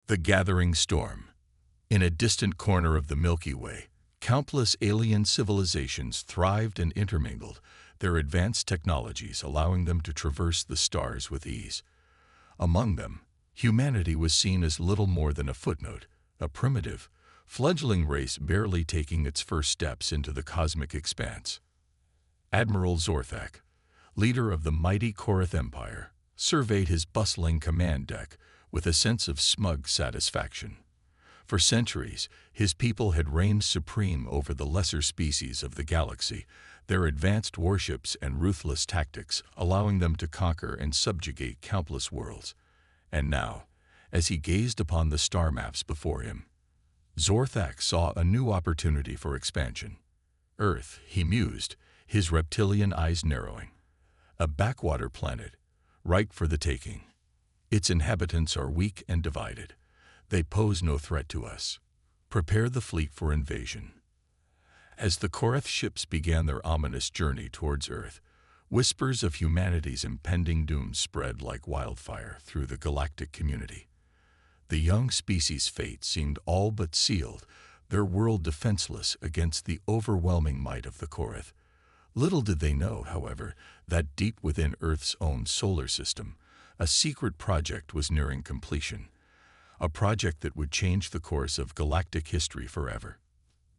The Gathering Storm. In a distant corner of the Milky Way, countless alien civilizations thrived and intermingled, their advanced technologies allowing them to traverse the stars with ease. Among them, humanity was seen as little more than a footnote, a primitive, fledgling race barely taking its first steps into the cosmic expanse. Admiral Zorthak, leader of the mighty Korath Empire, surveyed his bustling command deck with a sense of smug satisfaction. For centuries, his people had reigned supreme over the lesser species of the galaxy, their advanced warships and ruthless tactics allowing them to conquer and subjugate countless worlds. And now, as he gazed upon the star maps before him, Zorthak saw a new opportunity for expansion. Earth, he mused, his reptilian eyes narrowing. A backwater planet, ripe for the taking. Its inhabitants are weak and divided. They pose no threat to us. Prepare the fleet for invasion. As the Korath ships began their ominous journey towards Earth, whispers of humanity's impending doom spread like wildfire through the galactic community. The young species' fate seemed all but sealed, their world defenseless against the overwhelming might of the Korath. Little did they know, however, that deep within Earth's own solar system, a secret project was nearing completion, a project that would change the course of galactic history forever.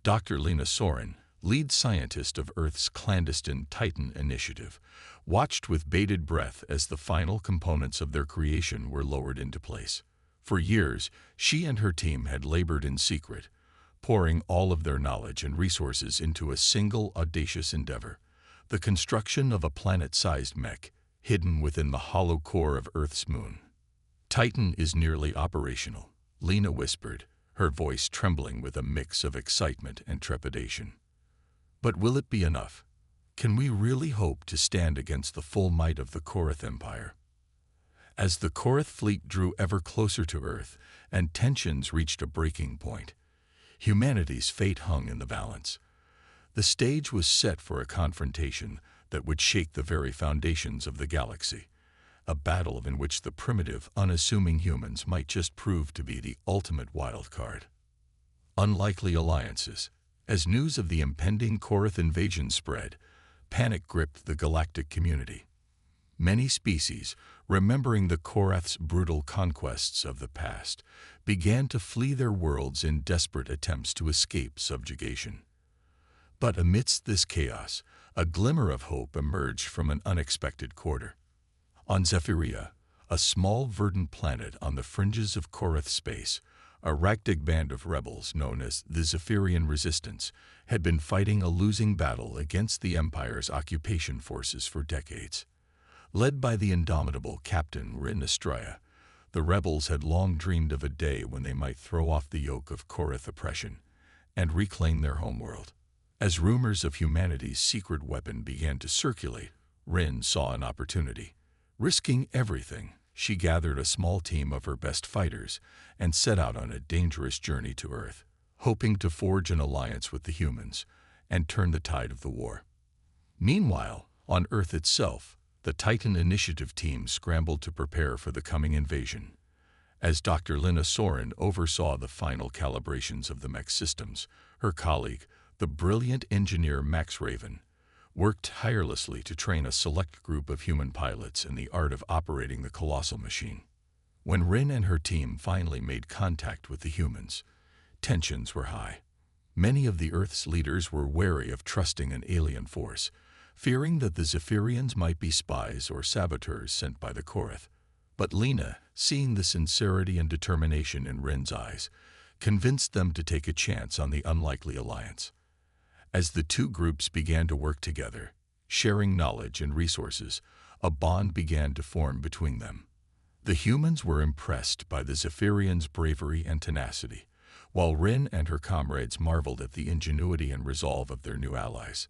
Dr. Lena Soren, lead scientist of Earth's clandestine Titan initiative, watched with bated breath as the final components of their creation were lowered into place. For years, she and her team had labored in secret, pouring all of their knowledge and resources into a single audacious endeavor, the construction of a planet-sized mech, hidden within the hollow core of Earth's moon. Titan is nearly operational, Lena whispered, her voice trembling with a mix of excitement and trepidation. But will it be enough? Can we really hope to stand against the full might of the Korath Empire? As the Korath fleet drew ever closer to Earth and tensions reached a breaking point, humanity's fate hung in the balance. The stage was set for a confrontation that would shake the very foundations of the galaxy, a battle in which the primitive, unassuming humans might just prove to be the ultimate wild card. Unlikely alliances. As news of the impending Korath invasion spread, panic gripped the galactic community. Many species, remembering the Korath's brutal conquests of the past, began to flee their worlds in desperate attempts to escape subjugation. But amidst this chaos, a glimmer of hope emerged from an unexpected quarter. On Zephyria, a small verdant planet on the fringes of Korath space, a ragtag band of rebels known as the Zephyrian Resistance had been fighting a losing battle against the Empire's occupation forces for decades. Led by the indomitable Captain Rin Estrella, the rebels had long dreamed of a day when they might throw off the yoke of Korath oppression and reclaim their homeworld. As rumors of humanity's secret weapon began to circulate, Rin saw an opportunity. Risking everything, she gathered a small team of her best fighters and set out on a dangerous journey to Earth, hoping to forge an alliance with the humans and turn the tide of the war. Meanwhile, on Earth itself, the Titan Initiative team scrambled to prepare for the coming invasion. As Dr. Lena Soren oversaw the final calibrations of the mech systems, her colleague, the brilliant engineer Max Raven, worked tirelessly to train a select group of human pilots in the art of operating the colossal machine. When Rin and her team finally made contact with the humans, tensions were high. Many of the Earth's leaders were wary of trusting an alien force, fearing that the Zephyrians might be spies or saboteurs sent by the Korath. But Lena, seeing the sincerity and determination in Rin's eyes, convinced them to take a chance on the unlikely alliance. As the two groups began to work together, sharing knowledge and resources, a bond began to form between them. The humans were impressed by the Zephyrians' bravery and tenacity, while Rin and her comrades marveled at the ingenuity and resolve of their new allies.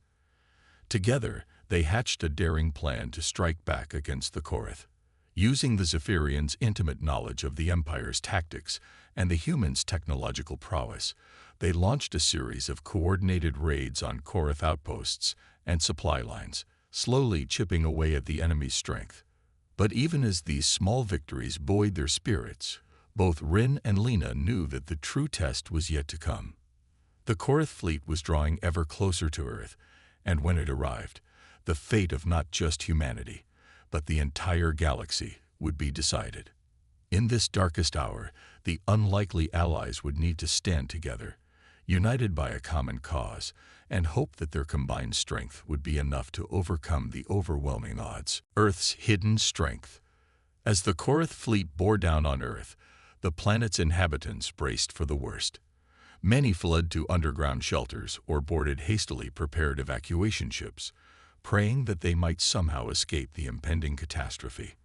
Together, they hatched a daring plan to strike back against the Korath. Using the Zephyrians' intimate knowledge of the Empire's tactics and the humans' technological prowess, they launched a series of coordinated raids on Korath outposts and supply lines, slowly chipping away at the enemy's strength. But even as these small victories buoyed their spirits, Both Rin and Lena knew that the true test was yet to come. The Korath fleet was drawing ever closer to Earth, and when it arrived, the fate of not just humanity, but the entire galaxy would be decided. In this darkest hour, the unlikely allies would need to stand together, united by a common cause, and hope that their combined strength would be enough to overcome the overwhelming odds. Earth's hidden strength. As the Korath fleet bore down on Earth, the planet's inhabitants braced for the worst. Many fled to underground shelters or boarded hastily prepared evacuation ships, praying that they might somehow escape the impending catastrophe.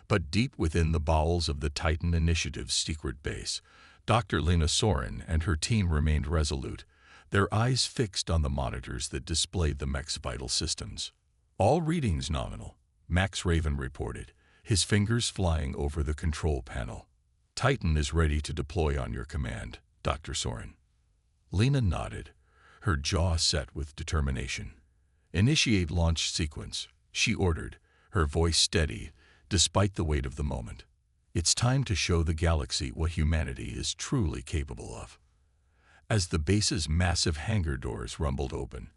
But deep within the bowels of the Titan Initiative's secret base, Dr. Lena Soren and her team remained resolute, their eyes fixed on the monitors that displayed the Mech's vital systems. All readings nominal, Max Raven reported, his fingers flying over the control panel. Titan is ready to deploy on your command, Dr. Soren. Lena nodded, her jaw set with determination. Initiate launch sequence, she ordered, her voice steady, despite the weight of the moment. It's time to show the galaxy what humanity is truly capable of. As the base's massive hangar doors rumbled open,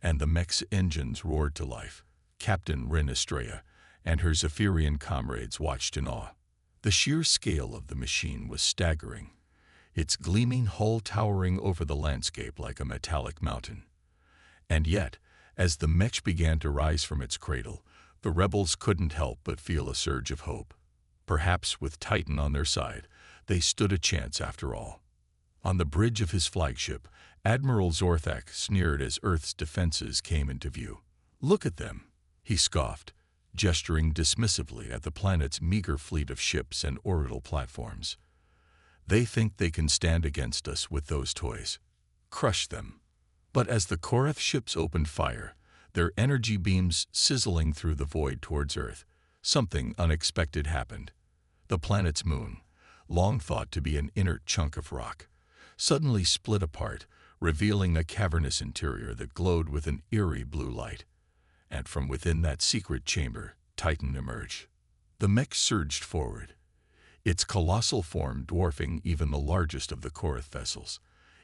and the Mech's engines roared to life, Captain Rin Estrella and her Zephyrian comrades watched in awe. The sheer scale of the machine was staggering, its gleaming hull towering over the landscape like a metallic mountain. And yet, as the Mech began to rise from its cradle, the rebels couldn't help but feel a surge of hope. Perhaps with Titan on their side, they stood a chance after all. On the bridge of his flagship, Admiral Zorthak sneered as Earth's defenses came into view. "Look at them," he scoffed, gesturing dismissively at the planet's meager fleet of ships and orbital platforms. "They think they can stand against us with those toys. Crush them." But as the Korath ships opened fire, their energy beams sizzling through the void towards Earth, something unexpected happened. The planet's moon, long thought to be an inert chunk of rock, suddenly split apart, revealing a cavernous interior that glowed with an eerie blue light. And from within that secret chamber, Titan emerged. The Mech surged forward, its colossal form dwarfing even the largest of the Korath vessels.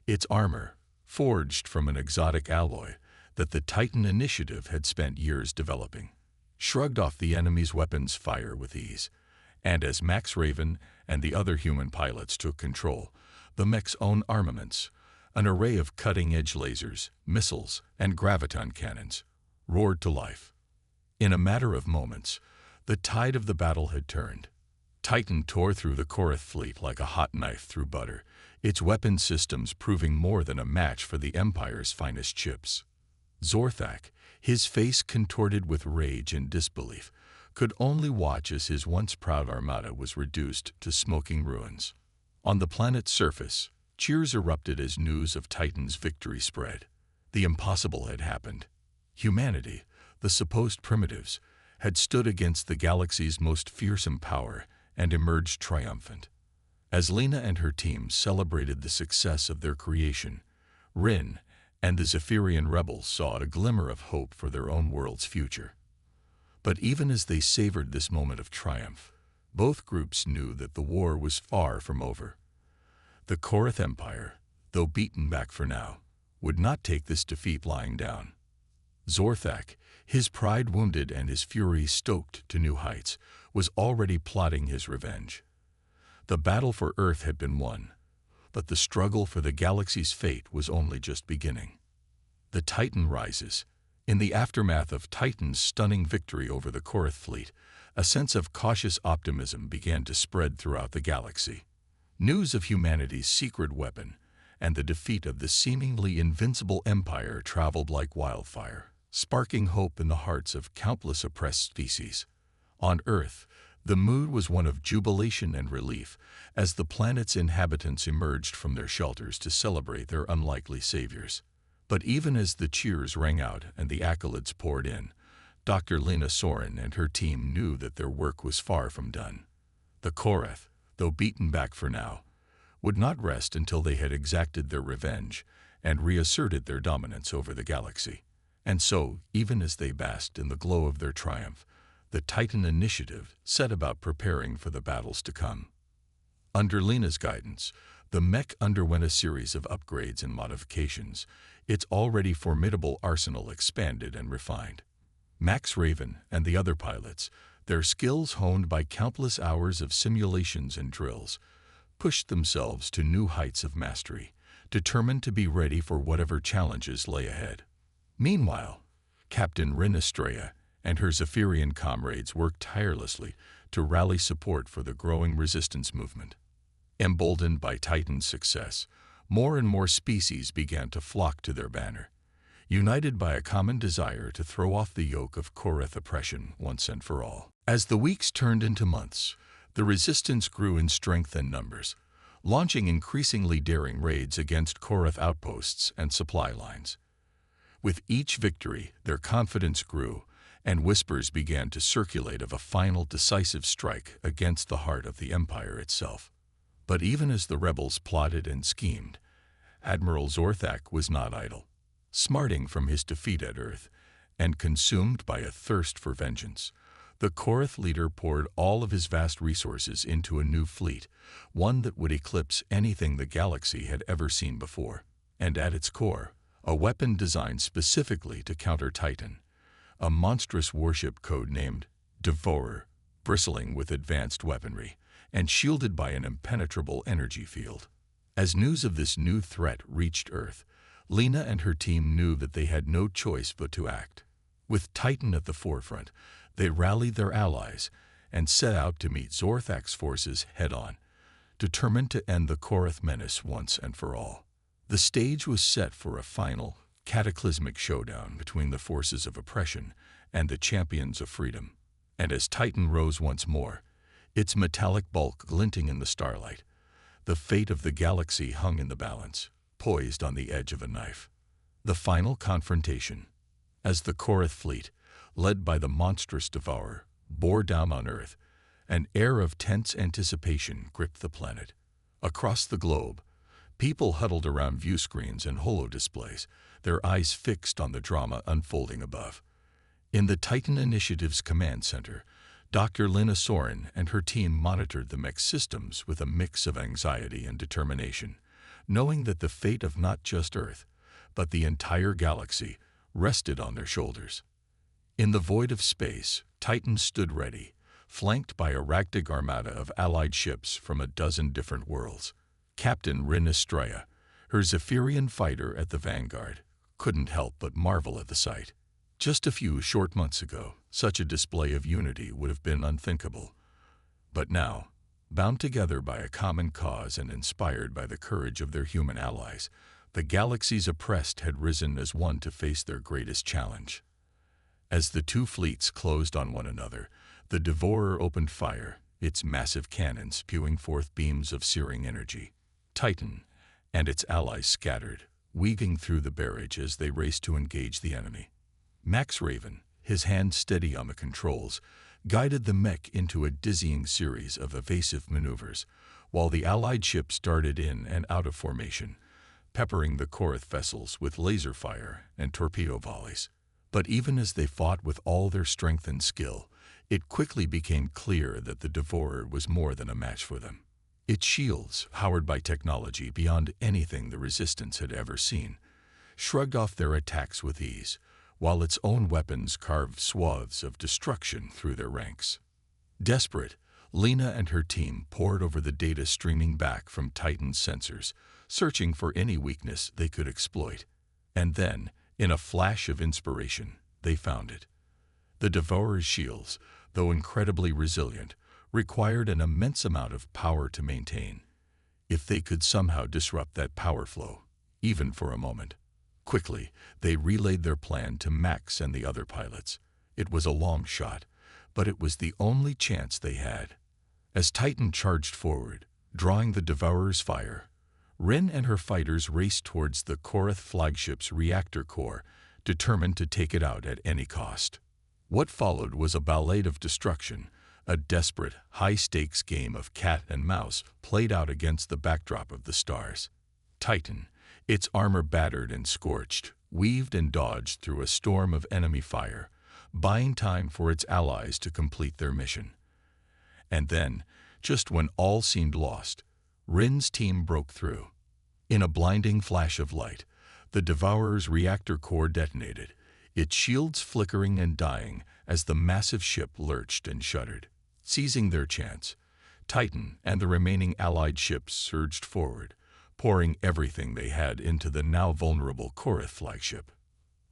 Its armor, forged from an exotic alloy that the Titan Initiative had spent years developing, shrugged off the enemy's weapons fire with ease. And as Max Raven and the other human pilots took control, the Mech's own armaments, an array of cutting-edge lasers, missiles, and graviton cannons, roared to life. In a matter of moments, the tide of the battle had turned. Titan tore through the Korath fleet like a hot knife through butter, its weapon systems proving more than a match for the Empire's finest ships. Zorthak, his face contorted with rage and disbelief, could only watch as his once proud armada was reduced to smoking ruins. On the planet's surface, cheers erupted as news of Titan's victory spread. The impossible had happened. Humanity, the supposed primitives, had stood against the galaxy's most fearsome power and emerged triumphant. As Lena and her team celebrated the success of their creation, Rin and the Zephyrian rebels saw a glimmer of hope for their own world's future. But even as they savored this moment of triumph, both groups knew that the war was far from over. The Korath Empire, though beaten back for now, would not take this defeat lying down. Zorthak, his pride wounded and his fury stoked to new heights, was already plotting his revenge. The battle for Earth had been won, but the struggle for the galaxy's fate was only just beginning. The Titan rises. In the aftermath of Titan's stunning victory over the Korath fleet, a sense of cautious optimism began to spread throughout the galaxy. News of humanity's secret weapon and the defeat of the seemingly invincible empire traveled like wildfire, sparking hope in the hearts of countless oppressed species. On Earth, the mood was one of jubilation and relief as the planet's inhabitants emerged from their shelters to celebrate their unlikely saviors. But even as the cheers rang out and the accolades poured in, Dr. Lena Soren and her team knew that their work was far from done. The Korath, though beaten back for now, would not rest until they had exacted their revenge and reasserted their dominance over the galaxy. And so, even as they basked in the glow of their triumph, the Titan Initiative set about preparing for the battles to come. Under Lena's guidance, the Mech underwent a series of upgrades and modifications, its already formidable arsenal expanded and refined. Max Raven and the other pilots, their skills honed by countless hours of simulations and drills, pushed themselves to new heights of mastery, determined to be ready for whatever challenges lay ahead. Meanwhile, Captain Rin Estrella and her Zephyrian comrades worked tirelessly to rally support for the growing resistance movement. Emboldened by Titan's success, more and more species began to flock to their banner, united by a common desire to throw off the yoke of Korath oppression once and for all. As the weeks turned into months, the resistance grew in strength and numbers, launching increasingly daring raids against Korath outposts and supply lines. With each victory, their confidence grew, and whispers began to circulate of a final decisive strike against the heart of the Empire itself. But even as the rebels plotted and schemed, Admiral Zorthak was not idle. Smarting from his defeat at Earth, and consumed by a thirst for vengeance, the Korath leader poured all of his vast resources into a new fleet, one that would eclipse anything the galaxy had ever seen before. And at its core, a weapon designed specifically to counter Titan, a monstrous warship code-named Devourer, bristling with advanced weaponry and shielded by an impenetrable energy field. As news of this new threat reached Earth, Lena and her team knew that they had no choice but to act. With Titan at the forefront, they rallied their allies and set out to meet Zorthak's forces head-on, determined to end the Korath menace once and for all. The stage was set for a final, cataclysmic showdown between the forces of oppression and the champions of freedom. And as Titan rose once more, its metallic bulk glinting in the starlight, the fate of the galaxy hung in the balance, poised on the edge of a knife. The final confrontation, as the Korath fleet, led by the monstrous Devourer, bore down on Earth, an air of tense anticipation gripped the planet. Across the globe, people huddled around view screens and holo-displays, their eyes fixed on the drama unfolding above. In the Titan Initiative's command center, Dr. Lina Soren and her team monitored the Mech systems with a mix of anxiety and determination, knowing that the fate of not just Earth, but the entire galaxy, rested on their shoulders. In the void of space, Titan stood ready, flanked by a ragtag armada of allied ships from a dozen different worlds. Captain Rin Estrella, her Zephyrian fighter at the vanguard, couldn't help but marvel at the sight. Just a few short months ago, such a display of unity would have been unthinkable. But now, bound together by a common cause and inspired by the courage of their human allies, the galaxy's oppressed had risen as one to face their greatest challenge. As the two fleets closed on one another, the Devourer opened fire, its massive cannons spewing forth beams of searing energy. Titan and its allies scattered, weaving through the barrage as they raced to engage the enemy. Max Raven, his hand steady on the controls, guided the Mech into a dizzying series of evasive maneuvers, while the Allied ships darted in and out of formation, peppering the Korath vessels with laser fire and torpedo volleys. But even as they fought with all their strength and skill, it quickly became clear that the Devourer was more than a match for them. Its shields, powered by technology beyond anything the Resistance had ever seen, shrugged off their attacks with ease, while its own weapons carved swaths of destruction through their ranks. Desperate, Lena and her team pored over the data streaming back from Titan's sensors, searching for any weakness they could exploit. And then, in a flash of inspiration, they found it. The Devourer's shields, though incredibly resilient, required an immense amount of power to maintain. If they could somehow disrupt that power flow, even for a moment. Quickly, they relayed their plan to Max and the other pilots. It was a long shot, but it was the only chance they had. As Titan charged forward, drawing the Devourer's fire, Rin and her fighters raced towards the Korath flagship's reactor core, determined to take it out at any cost. What followed was a ballet of destruction, a desperate, high-stakes game of cat and mouse played out against the backdrop of the stars. Titan, its armor battered and scorched, weaved and dodged through a storm of enemy fire, buying time for its allies to complete their mission. And then, Just when all seemed lost, Rin's team broke through. In a blinding flash of light, the Devourer's reactor core detonated, its shields flickering and dying as the massive ship lurched and shuddered. Seizing their chance, Titan and the remaining Allied ships surged forward, pouring everything they had into the now vulnerable Korath flagship.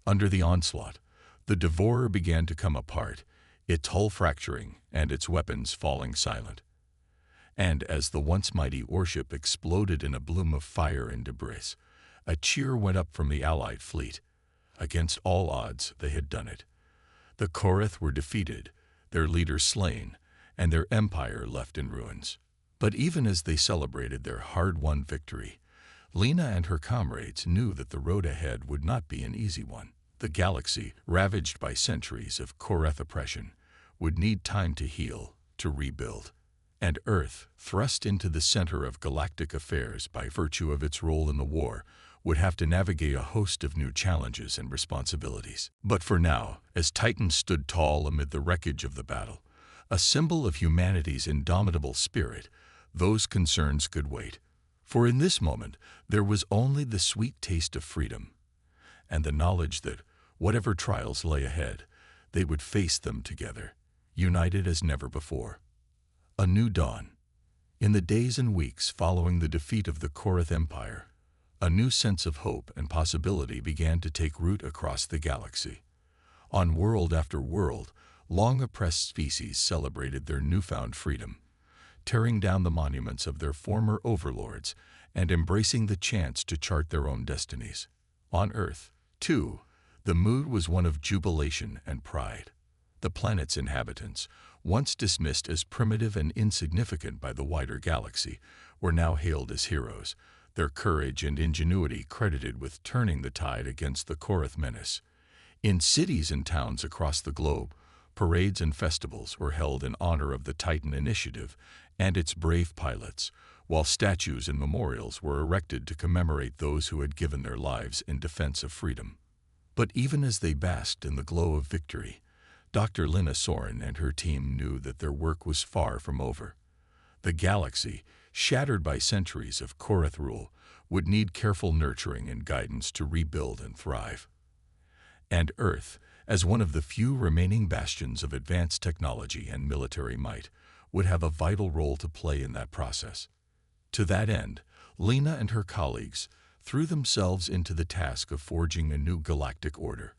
Under the onslaught, the Devourer began to come apart, its hull fracturing and its weapons falling silent. And as the once mighty warship exploded in a bloom of fire and debris, a cheer went up from the Allied fleet. Against all odds, they had done it. The Korath were defeated, their leader slain, and their empire left in ruins. But even as they celebrated their hard-won victory, Lena and her comrades knew that the road ahead would not be an easy one. The galaxy, ravaged by centuries of Korath oppression, would need time to heal, to rebuild. And Earth, thrust into the center of galactic affairs by virtue of its role in the war, would have to navigate a host of new challenges and responsibilities. But for now, as Titan stood tall amid the wreckage of the battle, a symbol of humanity's indomitable spirit, those concerns could wait. For in this moment, there was only the sweet taste of freedom, and the knowledge that, whatever trials lay ahead, they would face them together, united as never before. A new dawn. In the days and weeks following the defeat of the Korath Empire, a new sense of hope and possibility began to take root across the galaxy. On world after world, long-oppressed species celebrated their newfound freedom, tearing down the monuments of their former overlords and embracing the chance to chart their own destinies. On Earth, too, the mood was one of jubilation and pride. The planet's inhabitants, once dismissed as primitive and insignificant by the wider galaxy, were now hailed as heroes, their courage and ingenuity credited with turning the tide against the Korath menace. In cities and towns across the globe, parades and festivals were held in honor of the Titan Initiative and its brave pilots, while statues and memorials were erected to commemorate those who had given their lives in defense of freedom. But even as they basked in the glow of victory, Dr. Lina Soren and her team knew that their work was far from over. The galaxy, shattered by centuries of Korath rule, would need careful nurturing and guidance to rebuild and thrive. And Earth, as one of the few remaining bastions of advanced technology and military might, would have a vital role to play in that process. To that end, Lena and her colleagues threw themselves into the task of forging a new galactic order,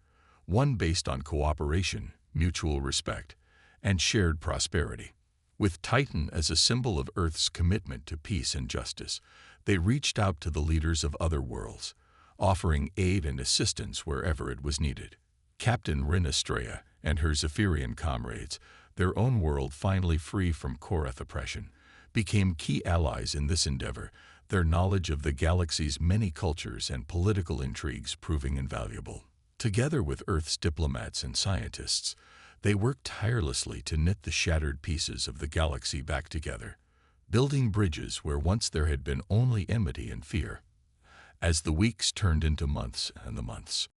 one based on cooperation, mutual respect, and shared prosperity. With Titan as a symbol of Earth's commitment to peace and justice, they reached out to the leaders of other worlds, offering aid and assistance wherever it was needed. Captain Rin Estrella and her Zephyrian comrades, their own world finally free from Korath oppression, became key allies in this endeavor, their knowledge of the galaxy's many cultures and political intrigues proving invaluable. Together with Earth's diplomats and scientists, they worked tirelessly to knit the shattered pieces of the galaxy back together, building bridges where once there had been only enmity and fear. As the weeks turned into months and the months